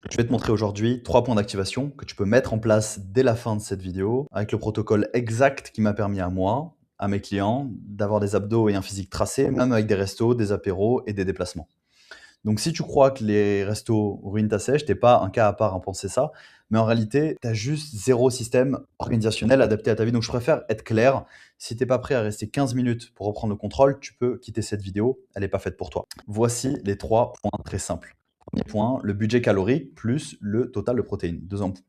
Je vais te montrer aujourd'hui 3 points d'activation que tu peux mettre en place dès la fin de cette vidéo avec le protocole exact qui m'a permis à moi, à mes clients, d'avoir des abdos et un physique tracé, même avec des restos, des apéros et des déplacements. Donc si tu crois que les restos ruinent ta sèche, tu pas un cas à part à penser ça, mais en réalité, tu as juste zéro système organisationnel adapté à ta vie. Donc je préfère être clair, si tu pas prêt à rester 15 minutes pour reprendre le contrôle, tu peux quitter cette vidéo, elle n'est pas faite pour toi. Voici les 3 points très simples. Premier point, le budget calorique plus le total de protéines.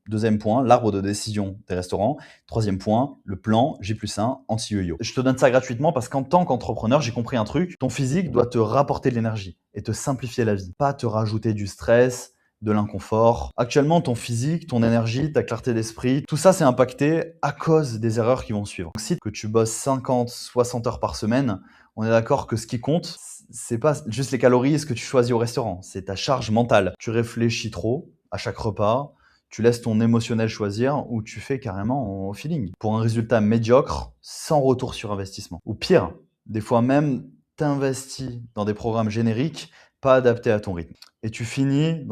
Deuxième point, l'arbre de décision des restaurants. Troisième point, le plan J+1 anti-yo-yo. Je te donne ça gratuitement parce qu'en tant qu'entrepreneur, j'ai compris un truc. Ton physique doit te rapporter de l'énergie et te simplifier la vie, pas te rajouter du stress, de l'inconfort. Actuellement, ton physique, ton énergie, ta clarté d'esprit, tout ça c'est impacté à cause des erreurs qui vont suivre. Donc, si que tu bosses 50, 60 heures par semaine, on est d'accord que ce qui compte, c'est pas juste les calories et ce que tu choisis au restaurant, c'est ta charge mentale. Tu réfléchis trop à chaque repas, tu laisses ton émotionnel choisir ou tu fais carrément au feeling pour un résultat médiocre sans retour sur investissement. Ou pire, des fois même t'investis dans des programmes génériques pas adaptés à ton rythme. Et tu finis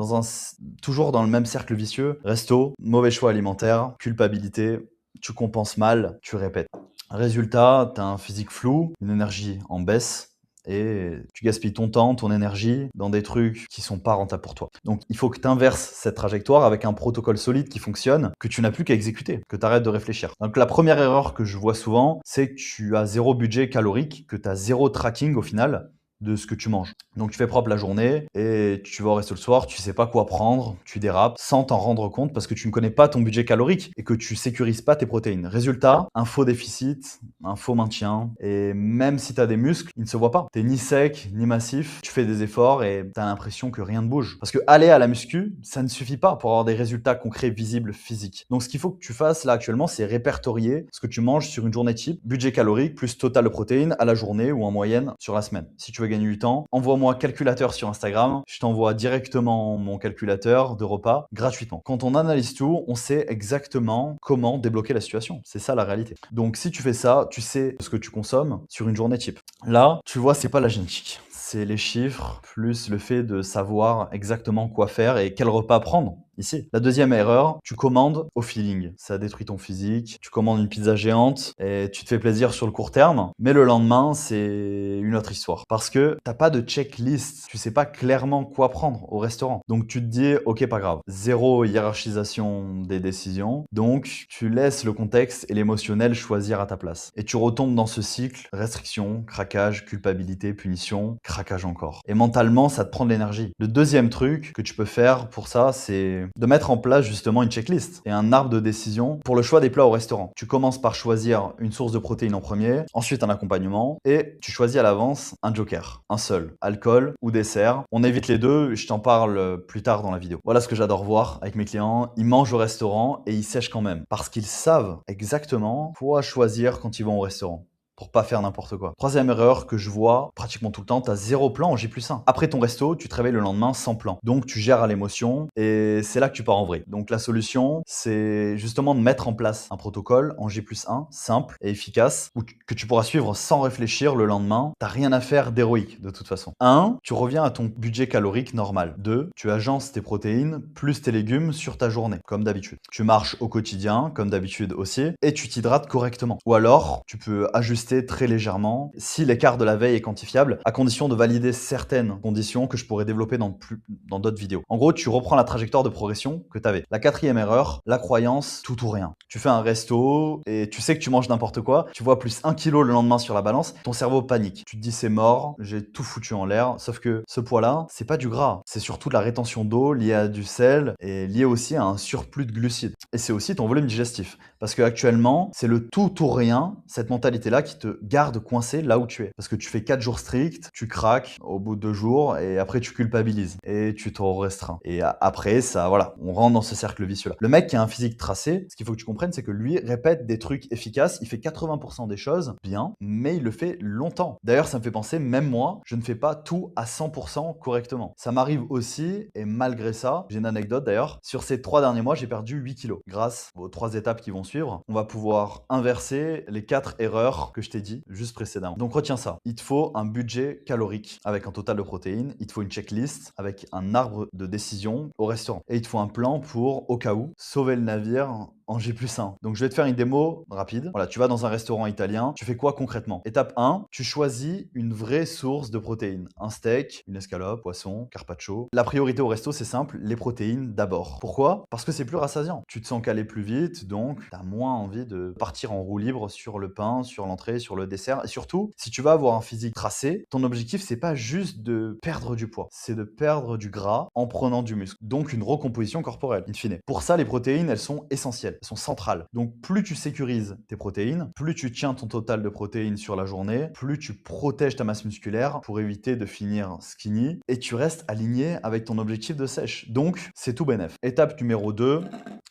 toujours dans le même cercle vicieux, resto, mauvais choix alimentaire, culpabilité, tu compenses mal, tu répètes. Résultat, tu as un physique flou, une énergie en baisse et tu gaspilles ton temps, ton énergie dans des trucs qui sont pas rentables pour toi. Donc il faut que tu inverses cette trajectoire avec un protocole solide qui fonctionne, que tu n'as plus qu'à exécuter, que tu arrêtes de réfléchir. Donc la première erreur que je vois souvent, c'est que tu as zéro budget calorique, que tu as zéro tracking au final de ce que tu manges. Donc tu fais propre la journée et tu vas au resto le soir, tu sais pas quoi prendre, tu dérapes sans t'en rendre compte parce que tu ne connais pas ton budget calorique et que tu sécurises pas tes protéines. Résultat, un faux déficit, un faux maintien et même si tu as des muscles, ils ne se voient pas. Tu ni sec, ni massif, tu fais des efforts et tu as l'impression que rien ne bouge. Parce que aller à la muscu, ça ne suffit pas pour avoir des résultats concrets, visibles, physiques. Donc ce qu'il faut que tu fasses là actuellement, c'est répertorier ce que tu manges sur une journée type, budget calorique plus total de protéines à la journée ou en moyenne sur la semaine. Si tu veux gagner du temps, envoie-moi calculateur sur Instagram, je t'envoie directement mon calculateur de repas gratuitement. Quand on analyse tout, on sait exactement comment débloquer la situation. C'est ça la réalité. Donc si tu fais ça, tu sais ce que tu consommes sur une journée type. Là, tu vois, c'est pas la génétique. C'est les chiffres plus le fait de savoir exactement quoi faire et quel repas prendre. Ici. La deuxième erreur, tu commandes au feeling. Ça détruit ton physique. Tu commandes une pizza géante et tu te fais plaisir sur le court terme, mais le lendemain, c'est une autre histoire. Parce que t'as pas de checklist. Tu sais pas clairement quoi prendre au restaurant. Donc tu te dis, ok, pas grave. Zéro hiérarchisation des décisions. Donc tu laisses le contexte et l'émotionnel choisir à ta place. Et tu retombes dans ce cycle, restriction, craquage, culpabilité, punition, craquage encore. Et mentalement, ça te prend de l'énergie. Le deuxième truc que tu peux faire pour ça, c'est de mettre en place justement une checklist et un arbre de décision pour le choix des plats au restaurant. Tu commences par choisir une source de protéines en premier, ensuite un accompagnement et tu choisis à l'avance un joker, un seul, alcool ou dessert. On évite les deux, je t'en parle plus tard dans la vidéo. Voilà ce que j'adore voir avec mes clients, ils mangent au restaurant et ils sèchent quand même parce qu'ils savent exactement quoi choisir quand ils vont au restaurant pour pas faire n'importe quoi. Troisième erreur que je vois pratiquement tout le temps, tu as zéro plan en J+1. Après ton resto, tu te réveilles le lendemain sans plan. Donc tu gères à l'émotion et c'est là que tu pars en vrai. Donc la solution, c'est justement de mettre en place un protocole en J+1 simple et efficace que tu pourras suivre sans réfléchir le lendemain. T'as rien à faire d'héroïque de toute façon. 1, tu reviens à ton budget calorique normal. 2, tu agences tes protéines plus tes légumes sur ta journée, comme d'habitude. Tu marches au quotidien, comme d'habitude aussi, et tu t'hydrates correctement. Ou alors, tu peux ajuster très légèrement si l'écart de la veille est quantifiable, à condition de valider certaines conditions que je pourrais développer dans d'autres vidéos. En gros, tu reprends la trajectoire de progression que tu avais. La quatrième erreur, la croyance tout ou rien. Tu fais un resto et tu sais que tu manges n'importe quoi, tu vois plus 1 kilo le lendemain sur la balance, ton cerveau panique. Tu te dis c'est mort, j'ai tout foutu en l'air, sauf que ce poids-là, c'est pas du gras, c'est surtout de la rétention d'eau liée à du sel et liée aussi à un surplus de glucides. Et c'est aussi ton volume digestif. Parce que actuellement, c'est le tout ou rien, cette mentalité-là qui te garde coincé là où tu es. Parce que tu fais 4 jours stricts, tu craques au bout de 2 jours et après tu culpabilises et tu te restreins. Et après, ça, voilà, on rentre dans ce cercle vicieux-là. Le mec qui a un physique tracé, ce qu'il faut que tu comprennes, c'est que lui répète des trucs efficaces, il fait 80% des choses bien, mais il le fait longtemps. D'ailleurs, ça me fait penser, même moi, je ne fais pas tout à 100% correctement. Ça m'arrive aussi, et malgré ça, j'ai une anecdote d'ailleurs, sur ces 3 derniers mois, j'ai perdu 8 kilos. Grâce aux 3 étapes qui vont suivre, on va pouvoir inverser les 4 erreurs que je t'ai dit juste précédemment. Donc retiens ça. Il te faut un budget calorique avec un total de protéines. Il te faut une checklist avec un arbre de décision au restaurant. Et il te faut un plan pour, au cas où, sauver le navire en J+1. Donc je vais te faire une démo rapide. Voilà, tu vas dans un restaurant italien, tu fais quoi concrètement? Étape 1, tu choisis une vraie source de protéines. Un steak, une escalope, poisson, carpaccio. La priorité au resto, c'est simple, les protéines d'abord. Pourquoi? Parce que c'est plus rassasiant. Tu te sens caler plus vite, donc tu as moins envie de partir en roue libre sur le pain, sur l'entrée, sur le dessert. Et surtout, si tu vas avoir un physique tracé, ton objectif, c'est pas juste de perdre du poids, c'est de perdre du gras en prenant du muscle. Donc une recomposition corporelle, in fine. Pour ça, les protéines, elles sont essentielles. Elles sont centrales. Donc plus tu sécurises tes protéines, plus tu tiens ton total de protéines sur la journée, plus tu protèges ta masse musculaire pour éviter de finir skinny et tu restes aligné avec ton objectif de sèche. Donc c'est tout bénef. Étape numéro 2,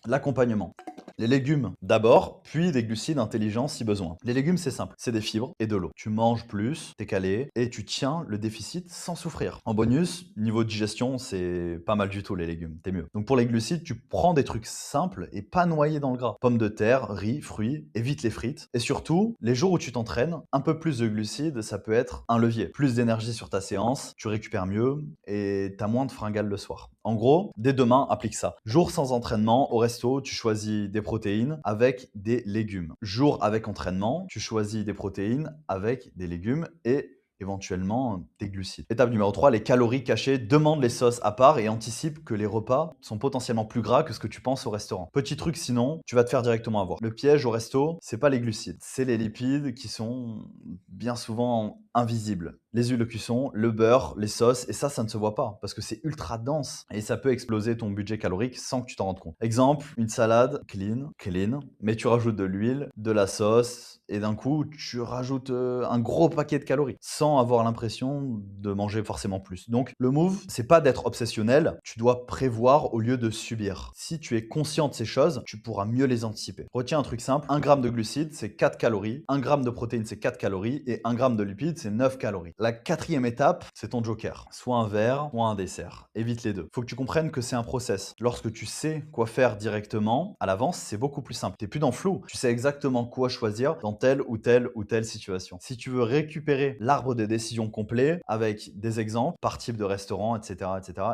l'accompagnement. Les légumes d'abord, puis des glucides intelligents si besoin. Les légumes, c'est simple, c'est des fibres et de l'eau. Tu manges plus, t'es calé, et tu tiens le déficit sans souffrir. En bonus, niveau digestion, c'est pas mal du tout les légumes, t'es mieux. Donc pour les glucides, tu prends des trucs simples et pas noyés dans le gras. Pommes de terre, riz, fruits, évite les frites. Et surtout, les jours où tu t'entraînes, un peu plus de glucides, ça peut être un levier. Plus d'énergie sur ta séance, tu récupères mieux et t'as moins de fringales le soir. En gros, dès demain, applique ça. Jour sans entraînement, au resto, tu choisis des protéines avec des légumes. Jour avec entraînement, tu choisis des protéines avec des légumes et éventuellement des glucides. Étape numéro 3, les calories cachées. Demande les sauces à part et anticipe que les repas sont potentiellement plus gras que ce que tu penses au restaurant. Petit truc sinon, tu vas te faire directement avoir. Le piège au resto, c'est pas les glucides, c'est les lipides qui sont bien souvent invisibles. Les huiles de cuisson, le beurre, les sauces, et ça ne se voit pas parce que c'est ultra dense et ça peut exploser ton budget calorique sans que tu t'en rendes compte. Exemple, une salade clean, mais tu rajoutes de l'huile, de la sauce et d'un coup, tu rajoutes un gros paquet de calories sans avoir l'impression de manger forcément plus. Donc, le move, c'est pas d'être obsessionnel, tu dois prévoir au lieu de subir. Si tu es conscient de ces choses, tu pourras mieux les anticiper. Retiens un truc simple, 1 gramme de glucides, c'est 4 calories, 1 gramme de protéines, c'est 4 calories et 1 gramme de lipides, c'est 9 calories. La 4e étape, c'est ton joker. Soit un verre, soit un dessert. Évite les deux. Faut que tu comprennes que c'est un process. Lorsque tu sais quoi faire directement, à l'avance, c'est beaucoup plus simple. T'es plus dans le flou. Tu sais exactement quoi choisir dans telle ou telle situation. Si tu veux récupérer l'arbre des décisions complet avec des exemples par type de restaurant, etc.,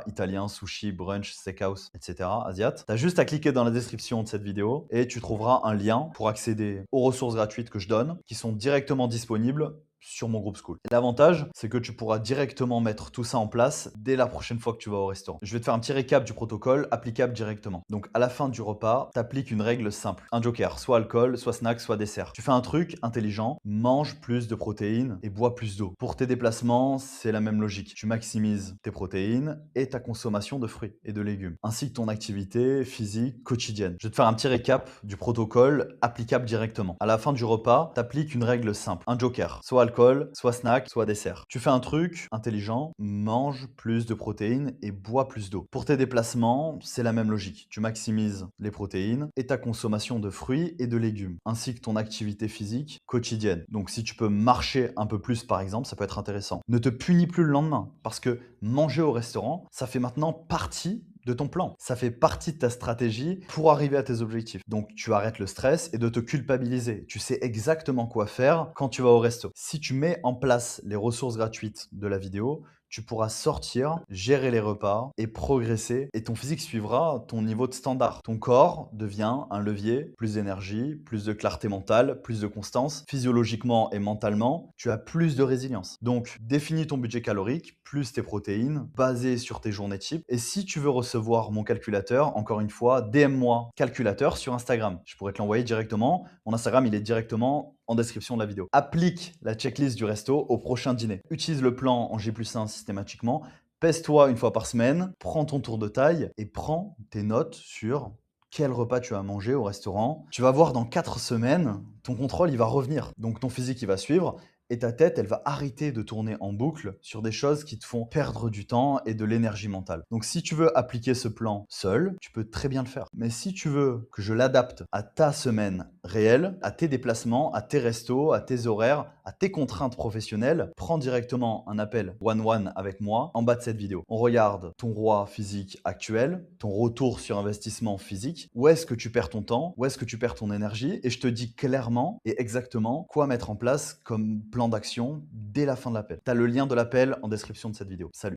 italien, sushi, brunch, steakhouse, etc., asiat, t'as juste à cliquer dans la description de cette vidéo et tu trouveras un lien pour accéder aux ressources gratuites que je donne qui sont directement disponibles sur mon groupe School. Et l'avantage, c'est que tu pourras directement mettre tout ça en place dès la prochaine fois que tu vas au restaurant. Je vais te faire un petit récap du protocole applicable directement. Donc à la fin du repas, tu appliques une règle simple. Un joker, soit alcool, soit snack, soit dessert. Tu fais un truc intelligent, mange plus de protéines et bois plus d'eau. Pour tes déplacements, c'est la même logique. Tu maximises tes protéines et ta consommation de fruits et de légumes, ainsi que ton activité physique quotidienne. Je vais te faire un petit récap du protocole applicable directement. À la fin du repas, tu appliques une règle simple. Un joker, soit alcool, soit snack, soit dessert. Tu fais un truc intelligent, mange plus de protéines et bois plus d'eau. Pour tes déplacements, c'est la même logique. Tu maximises les protéines et ta consommation de fruits et de légumes, ainsi que ton activité physique quotidienne. Donc si tu peux marcher un peu plus par exemple, ça peut être intéressant. Ne te punis plus le lendemain, parce que manger au restaurant, ça fait maintenant partie de ton plan. Ça fait partie de ta stratégie pour arriver à tes objectifs. Donc tu arrêtes le stress et de te culpabiliser. Tu sais exactement quoi faire quand tu vas au resto. Si tu mets en place les ressources gratuites de la vidéo, tu pourras sortir, gérer les repas et progresser et ton physique suivra ton niveau de standard. Ton corps devient un levier, plus d'énergie, plus de clarté mentale, plus de constance. Physiologiquement et mentalement, tu as plus de résilience. Donc définis ton budget calorique, plus tes protéines, basé sur tes journées type. Et si tu veux recevoir mon calculateur, encore une fois, DM-moi calculateur sur Instagram. Je pourrais te l'envoyer directement. Mon Instagram, il est directement en description de la vidéo. Applique la checklist du resto au prochain dîner. Utilise le plan en J+1 systématiquement. Pèse-toi une fois par semaine, prends ton tour de taille et prends tes notes sur quel repas tu as mangé au restaurant. Tu vas voir dans 4 semaines, ton contrôle il va revenir. Donc ton physique il va suivre et ta tête, elle va arrêter de tourner en boucle sur des choses qui te font perdre du temps et de l'énergie mentale. Donc si tu veux appliquer ce plan seul, tu peux très bien le faire. Mais si tu veux que je l'adapte à ta semaine réelle, à tes déplacements, à tes restos, à tes horaires, à tes contraintes professionnelles, prends directement un appel one-one avec moi en bas de cette vidéo. On regarde ton roi physique actuel, ton retour sur investissement physique, où est-ce que tu perds ton temps, où est-ce que tu perds ton énergie, et je te dis clairement et exactement quoi mettre en place comme plan d'action dès la fin de l'appel. Tu as le lien de l'appel en description de cette vidéo. Salut!